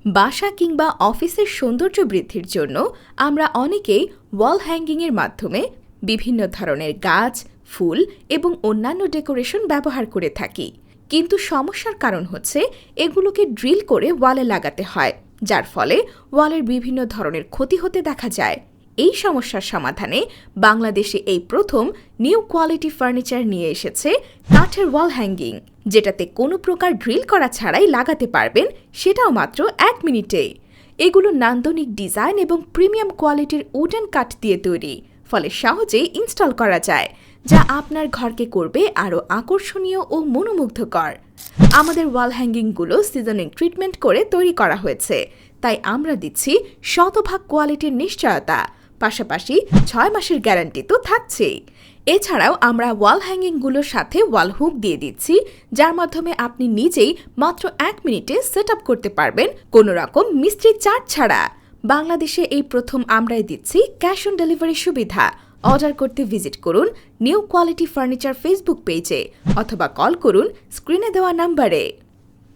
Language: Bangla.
বাসা কিংবা অফিসের সৌন্দর্য বৃদ্ধির জন্য আমরা অনেকেই ওয়াল হ্যাঙ্গিংয়ের মাধ্যমে বিভিন্ন ধরনের গাছ, ফুল এবং অন্যান্য ডেকোরেশন ব্যবহার করে থাকি। কিন্তু সমস্যার কারণ হচ্ছে এগুলোকে ড্রিল করে ওয়ালে লাগাতে হয়, যার ফলে ওয়ালের বিভিন্ন ধরনের ক্ষতি হতে দেখা যায়। এই সমস্যার সমাধানে বাংলাদেশে এই প্রথম নিউ কোয়ালিটি ফার্নিচার নিয়ে এসেছে কাঠের ওয়াল হ্যাঙ্গিং, যেটাতে কোনো প্রকার ড্রিল করা ছাড়াই লাগাতে পারবেন, সেটাও মাত্র 1 মিনিটে। এগুলো নান্দনিক ডিজাইন এবং প্রিমিয়াম কোয়ালিটির উডেন কাঠ দিয়ে তৈরি, ফলে সহজেই ইনস্টল করা যায়, যা আপনার ঘরকে করবে আরও আকর্ষণীয় ও মনোমুগ্ধকর। আমাদের ওয়াল হ্যাঙ্গিংগুলো সিজনিং ট্রিটমেন্ট করে তৈরি করা হয়েছে, তাই আমরা দিচ্ছি 100% কোয়ালিটির নিশ্চয়তা, পাশাপাশি 6 মাসের গ্যারান্টি তো থাকছেই। এছাড়াও আমরা ওয়াল হ্যাঙ্গিংগুলোর সাথে ওয়াল হুক দিয়ে দিচ্ছি, যার মাধ্যমে আপনি নিজেই মাত্র 1 মিনিটে সেট আপ করতে পারবেন, কোনো রকম মিস্ত্রি চার্জ ছাড়া। বাংলাদেশে এই প্রথম আমরাই দিচ্ছি ক্যাশ অন ডেলিভারি সুবিধা। অর্ডার করতে ভিজিট করুন নিউ কোয়ালিটি ফার্নিচার ফেসবুক পেজে অথবা কল করুন স্ক্রিনে দেওয়া নাম্বারে।